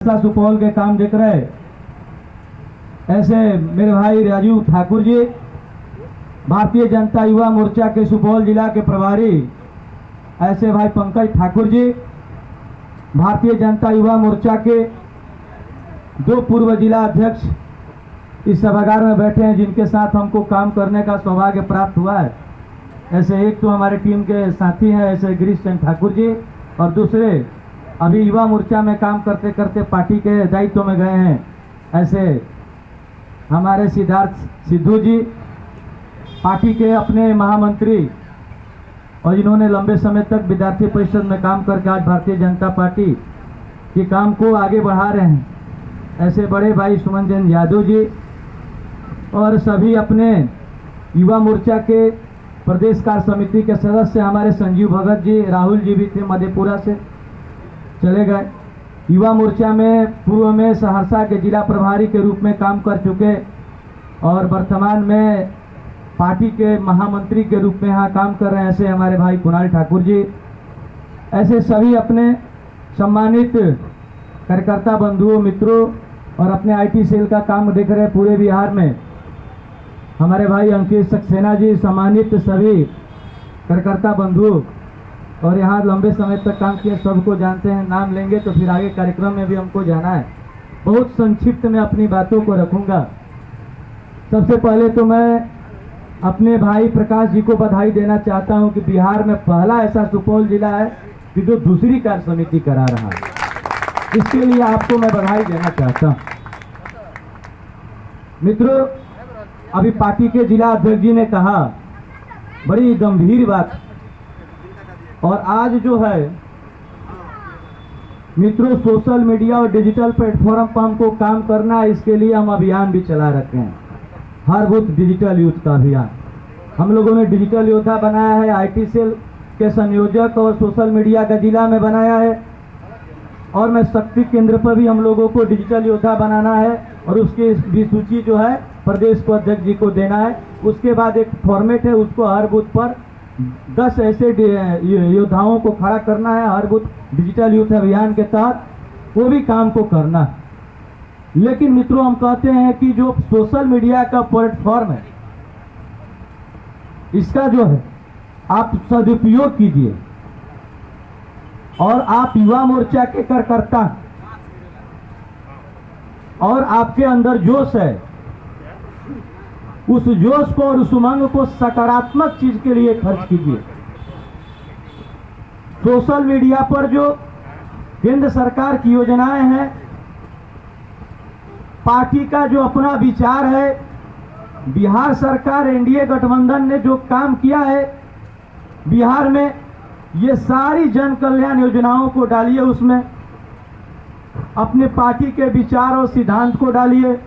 सुपौल के काम देख रहे ऐसे मेरे भाई राजू ठाकुर जी, भारतीय जनता युवा मोर्चा के सुपौल जिला के प्रभारी ऐसे भाई पंकज ठाकुर जी, भारतीय जनता युवा मोर्चा के दो पूर्व जिला अध्यक्ष इस सभागार में बैठे हैं, जिनके साथ हमको काम करने का सौभाग्य प्राप्त हुआ है। ऐसे एक तो हमारे टीम के साथी हैं ऐसे गिरीश चंद ठाकुर जी, और दूसरे अभी युवा मोर्चा में काम करते करते पार्टी के दायित्व में गए हैं ऐसे हमारे सिद्धार्थ सिद्धू जी, पार्टी के अपने महामंत्री, और जिन्होंने लंबे समय तक विद्यार्थी परिषद में काम करके आज भारतीय जनता पार्टी के काम को आगे बढ़ा रहे हैं ऐसे बड़े भाई सुमन यादव जी, और सभी अपने युवा मोर्चा के प्रदेश कार्य समिति के सदस्य हमारे संजीव भगत जी, राहुल जी भी थे, मधेपुरा से चले गए। युवा मोर्चा में पूर्व में सहरसा के जिला प्रभारी के रूप में काम कर चुके और वर्तमान में पार्टी के महामंत्री के रूप में यहाँ काम कर रहे हैं ऐसे हमारे भाई कुणाल ठाकुर जी। ऐसे सभी अपने सम्मानित कार्यकर्ता बंधुओं मित्रों और अपने आईटी सेल का काम देख रहे पूरे बिहार में हमारे भाई अंकित सक्सेना जी, सम्मानित सभी कार्यकर्ता बंधुओं, और यहाँ लंबे समय तक काम किए सबको जानते हैं, नाम लेंगे तो फिर आगे कार्यक्रम में भी हमको जाना है। बहुत संक्षिप्त में अपनी बातों को रखूंगा। सबसे पहले तो मैं अपने भाई प्रकाश जी को बधाई देना चाहता हूं कि बिहार में पहला ऐसा सुपौल जिला है कि जो दूसरी कार्य समिति करा रहा है, इसके लिए आपको मैं बधाई देना चाहता हूं। मित्रों, अभी पार्टी के जिला अध्यक्ष जी ने कहा बड़ी गंभीर बात, और आज जो है मित्रों सोशल मीडिया और डिजिटल प्लेटफॉर्म पर हमको काम करना है, इसके लिए हम अभियान भी चला रखे हैं, हर बूथ डिजिटल यूथ का अभियान। हम लोगों ने डिजिटल योद्धा बनाया है, आईटी सेल के संयोजक और सोशल मीडिया का जिला में बनाया है, और मैं शक्ति केंद्र पर भी हम लोगों को डिजिटल योद्धा बनाना है और उसकी भी सूची जो है प्रदेश को अध्यक्ष जी को देना है। उसके बाद एक फॉर्मेट है, उसको हर बूथ पर 10 ऐसे योद्धाओं को खड़ा करना है हर बूथ डिजिटल यूथ अभियान के तहत, वो भी काम को करना है। लेकिन मित्रों, हम कहते हैं कि जो सोशल मीडिया का प्लेटफॉर्म है, इसका जो है आप सदुपयोग कीजिए, और आप युवा मोर्चा के कार्यकर्ता और आपके अंदर जोश है, उस जोश को और उस उमंग को सकारात्मक चीज के लिए खर्च कीजिए। सोशल मीडिया पर जो केंद्र सरकार की योजनाएं हैं, पार्टी का जो अपना विचार है, बिहार सरकार एनडीए गठबंधन ने जो काम किया है बिहार में, ये सारी जन कल्याण योजनाओं को डालिए, उसमें अपने पार्टी के विचार और सिद्धांत को डालिए,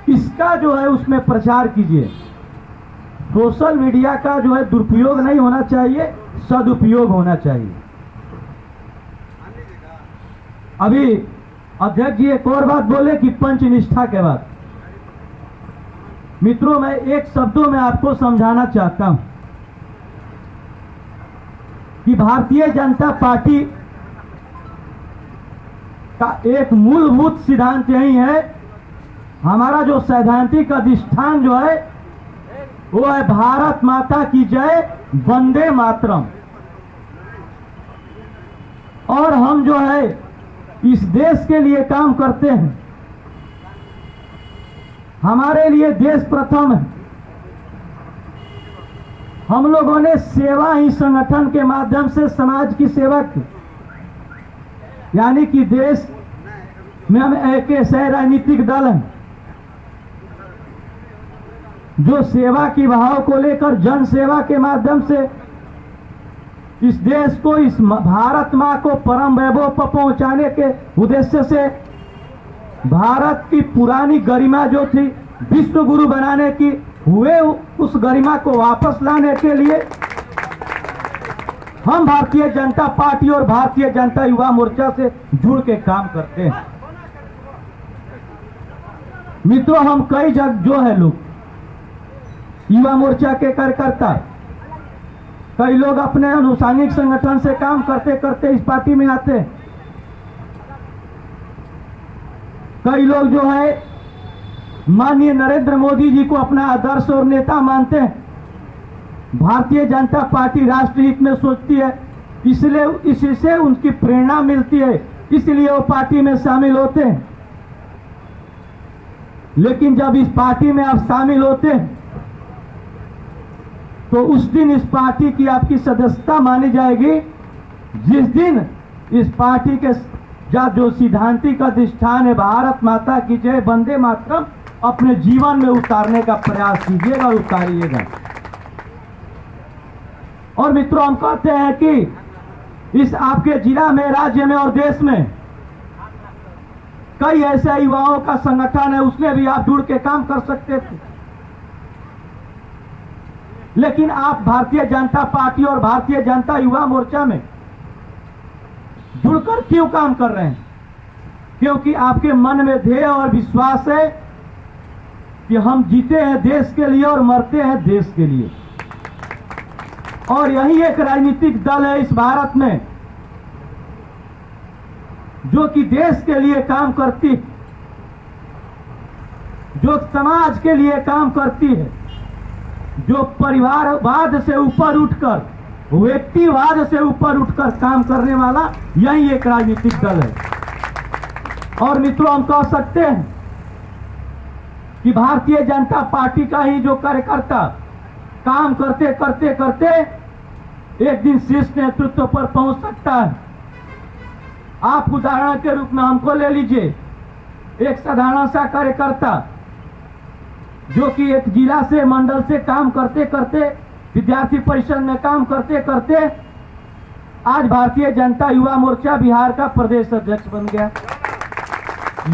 इसका जो है उसमें प्रचार कीजिए। सोशल मीडिया का जो है दुरुपयोग नहीं होना चाहिए, सदुपयोग होना चाहिए। अभी अध्यक्ष जी एक और बात बोले कि पंचनिष्ठा के बाद, मित्रों मैं एक शब्दों में आपको समझाना चाहता हूं कि भारतीय जनता पार्टी का एक मूलभूत सिद्धांत यही है, हमारा जो सैद्धांतिक अधिष्ठान जो है वो है भारत माता की जय, वंदे मातरम। और हम जो है इस देश के लिए काम करते हैं, हमारे लिए देश प्रथम है। हम लोगों ने सेवा ही संगठन के माध्यम से समाज की सेवा की, यानी कि देश में हम एक ऐसे राजनीतिक दल हैं जो सेवा की भाव को लेकर जन सेवा के माध्यम से इस देश को, इस भारत माँ को परम वैभव पर पहुंचाने के उद्देश्य से भारत की पुरानी गरिमा जो थी विश्व गुरु बनाने की, हुए उस गरिमा को वापस लाने के लिए हम भारतीय जनता पार्टी और भारतीय जनता युवा मोर्चा से जुड़ के काम करते हैं। मित्रों, हम कई जगह जो है लोग युवा मोर्चा के कार्यकर्ता, कई लोग अपने अनुसांगिक संगठन से काम करते करते इस पार्टी में आते हैं। कई लोग जो है माननीय नरेंद्र मोदी जी को अपना आदर्श और नेता मानते हैं। भारतीय जनता पार्टी राष्ट्रहित में सोचती है, इसलिए इससे उनकी प्रेरणा मिलती है, इसलिए वो पार्टी में शामिल होते हैं। लेकिन जब इस पार्टी में आप शामिल होते हैं तो उस दिन इस पार्टी की आपकी सदस्यता मानी जाएगी जिस दिन इस पार्टी के जो सिद्धांतिक अधिष्ठान है भारत माता की जय, वंदे मातरम, अपने जीवन में उतारने का प्रयास कीजिएगा और उतारिएगा। और मित्रों, हम कहते हैं कि इस आपके जिला में, राज्य में और देश में कई ऐसे युवाओं का संगठन है, उसमें भी आप जुड़ के काम कर सकते थे। लेकिन आप भारतीय जनता पार्टी और भारतीय जनता युवा मोर्चा में जुड़कर क्यों काम कर रहे हैं? क्योंकि आपके मन में ध्येय और विश्वास है कि हम जीते हैं देश के लिए और मरते हैं देश के लिए। और यही एक राजनीतिक दल है इस भारत में जो कि देश के लिए काम करती, जो समाज के लिए काम करती है, जो परिवारवाद से ऊपर उठकर, व्यक्तिवाद से ऊपर उठकर काम करने वाला यही एक राजनीतिक दल है। और मित्रों, हम कह सकते हैं कि भारतीय जनता पार्टी का ही जो कार्यकर्ता काम करते करते करते एक दिन शीर्ष नेतृत्व पर पहुंच सकता है। आप उदाहरण के रूप में हमको ले लीजिए, एक साधारण सा कार्यकर्ता जो कि एक जिला से, मंडल से काम करते करते, विद्यार्थी परिषद में काम करते करते आज भारतीय जनता युवा मोर्चा बिहार का प्रदेश अध्यक्ष बन गया।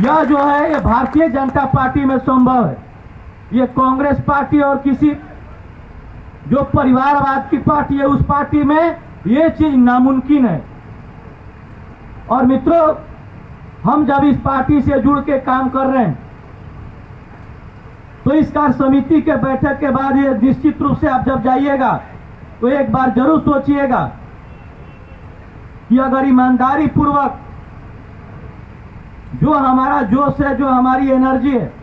यह जो है ये भारतीय जनता पार्टी में संभव है। ये कांग्रेस पार्टी और किसी जो परिवारवाद की पार्टी है उस पार्टी में ये चीज नामुमकिन है। और मित्रों, हम जब इस पार्टी से जुड़ के काम कर रहे हैं तो इस कार्य समिति के बैठक के बाद ये निश्चित रूप से आप जब जाइएगा तो एक बार जरूर सोचिएगा कि अगर ईमानदारी पूर्वक जो हमारा जोश है, जो हमारी एनर्जी है,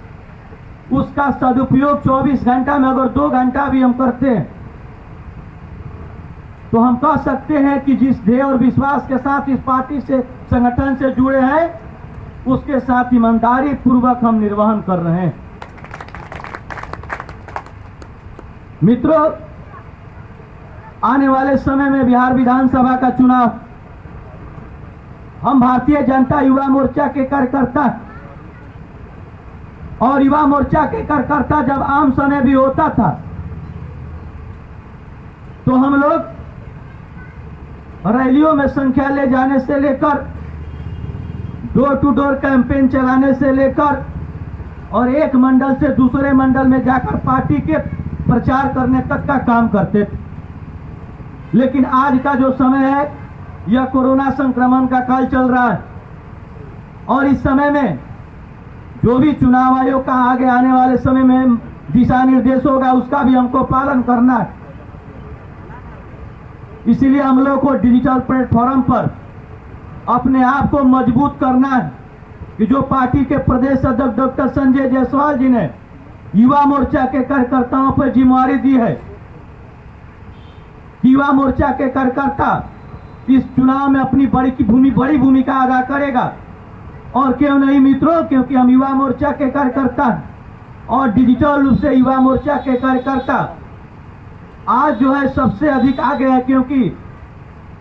उसका सदुपयोग 24 घंटा में अगर 2 घंटा भी हम करते हैं तो हम कह सकते हैं कि जिस ध्येय और विश्वास के साथ इस पार्टी से, संगठन से जुड़े हैं, उसके साथ ईमानदारी पूर्वक हम निर्वहन कर रहे हैं। मित्रों, आने वाले समय में बिहार विधानसभा का चुनाव, हम भारतीय जनता युवा मोर्चा के कार्यकर्ता और युवा मोर्चा के कार्यकर्ता जब आम समय भी होता था तो हम लोग रैलियों में संख्या ले जाने से लेकर, डोर टू डोर कैंपेन चलाने से लेकर और एक मंडल से दूसरे मंडल में जाकर पार्टी के प्रचार करने तक का काम करते थे। लेकिन आज का जो समय है यह कोरोना संक्रमण का काल चल रहा है और इस समय में जो भी चुनाव आयोग का आगे आने वाले समय में दिशा निर्देश होगा उसका भी हमको पालन करना है। इसीलिए हम लोग को डिजिटल प्लेटफॉर्म पर अपने आप को मजबूत करना है कि जो पार्टी के प्रदेश अध्यक्ष डॉक्टर संजय जायसवाल जी ने युवा मोर्चा के कार्यकर्ताओं पर जिम्मेवारी दी है, युवा मोर्चा के कार्यकर्ता इस चुनाव में अपनी बड़ी भूमिका अदा करेगा। और क्यों नहीं मित्रों, क्योंकि हम युवा मोर्चा के कार्यकर्ता और डिजिटल रूप से युवा मोर्चा के कार्यकर्ता आज जो है सबसे अधिक आगे है, क्योंकि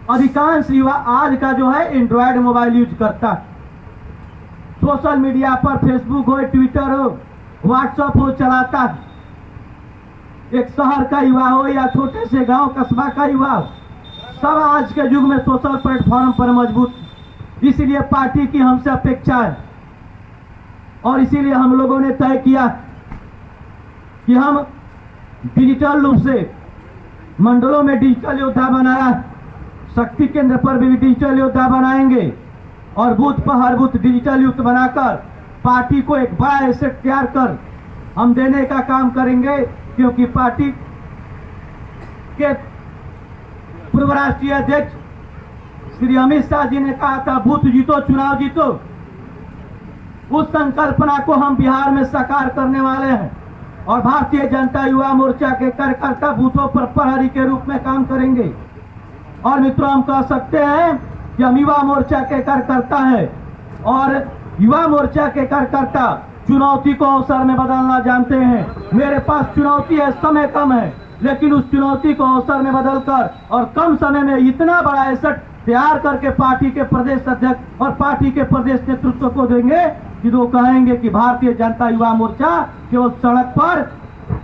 अधिकांश युवा आज का जो है एंड्रॉयड मोबाइल यूज करता है। सोशल मीडिया पर फेसबुक हो, ट्विटर हो, व्हाट्सएप हो चलाता है। एक शहर का युवा हो या छोटे से गांव कस्बा का युवा हो, सब आज के युग में सोशल प्लेटफॉर्म पर मजबूत। इसीलिए पार्टी की हमसे अपेक्षा है और इसीलिए हम लोगों ने तय किया कि हम डिजिटल रूप से मंडलों में डिजिटल योद्धा बनाया, शक्ति केंद्र पर भी डिजिटल योद्धा बनाएंगे और बूथ पर हर बूथ डिजिटल युक्त बनाकर पार्टी को एक बड़ा एसेट तैयार कर हम देने का काम करेंगे। क्योंकि पार्टी के पूर्व राष्ट्रीय अध्यक्ष श्री अमित शाह जी ने कहा था, बूथ जीतो चुनाव जीतो। उस संकल्पना को हम बिहार में साकार करने वाले हैं और भारतीय जनता युवा मोर्चा के कार्यकर्ता बूथों पर प्रहरी के रूप में काम करेंगे। और मित्रों, हम कह सकते हैं कि हम युवा मोर्चा के कार्यकर्ता हैं और युवा मोर्चा के कार्यकर्ता चुनौती को अवसर में बदलना जानते हैं। मेरे पास चुनौती है, समय कम है, लेकिन उस चुनौती को अवसर में बदलकर और कम समय में इतना बड़ा एसेट तैयार करके पार्टी के प्रदेश अध्यक्ष और पार्टी के प्रदेश नेतृत्व को देंगे कि वो कहेंगे कि भारतीय जनता युवा मोर्चा केवल सड़क पर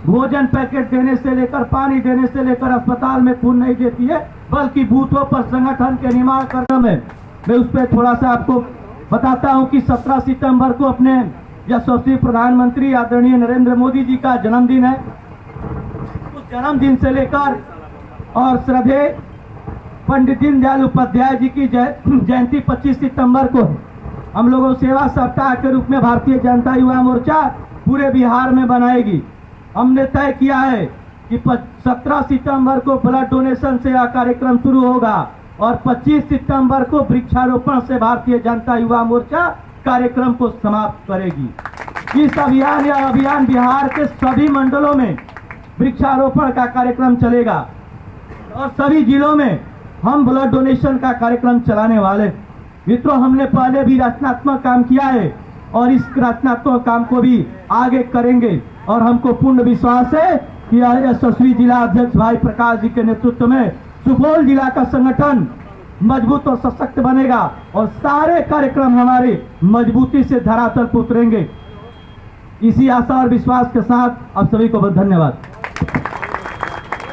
भोजन पैकेट देने से लेकर पानी देने से लेकर अस्पताल में खून नहीं देती है, बल्कि बूथों पर संगठन के निर्माण करने में। मैं उस पर थोड़ा सा आपको बताता हूं कि 17 सितंबर को अपने यशस्वी प्रधानमंत्री आदरणीय नरेंद्र मोदी जी का जन्मदिन है। उस जन्मदिन से लेकर और श्रद्धेय पंडित दीनदयाल उपाध्याय जी की जयंती 25 सितंबर को है। हम लोगों सेवा सप्ताह के रूप में भारतीय जनता युवा मोर्चा पूरे बिहार में बनाएगी। हमने तय किया है कि 17 सितंबर को ब्लड डोनेशन से यह कार्यक्रम शुरू होगा और 25 सितंबर को वृक्षारोपण से भारतीय जनता युवा मोर्चा कार्यक्रम को समाप्त करेगी। इस अभियान बिहार के सभी मंडलों में वृक्षारोपण का कार्यक्रम चलेगा और सभी जिलों में हम ब्लड डोनेशन का कार्यक्रम चलाने वाले। मित्रों, हमने पहले भी रचनात्मक काम किया है और इस रचनात्मक काम को भी आगे करेंगे और हमको पूर्ण विश्वास है कि यशस्वी जिला अध्यक्ष भाई प्रकाश जी के नेतृत्व में सुपौल जिला का संगठन मजबूत और सशक्त बनेगा और सारे कार्यक्रम हमारे मजबूती से धरातल पर उतरेंगे। इसी आशा और विश्वास के साथ आप सभी को बहुत धन्यवाद।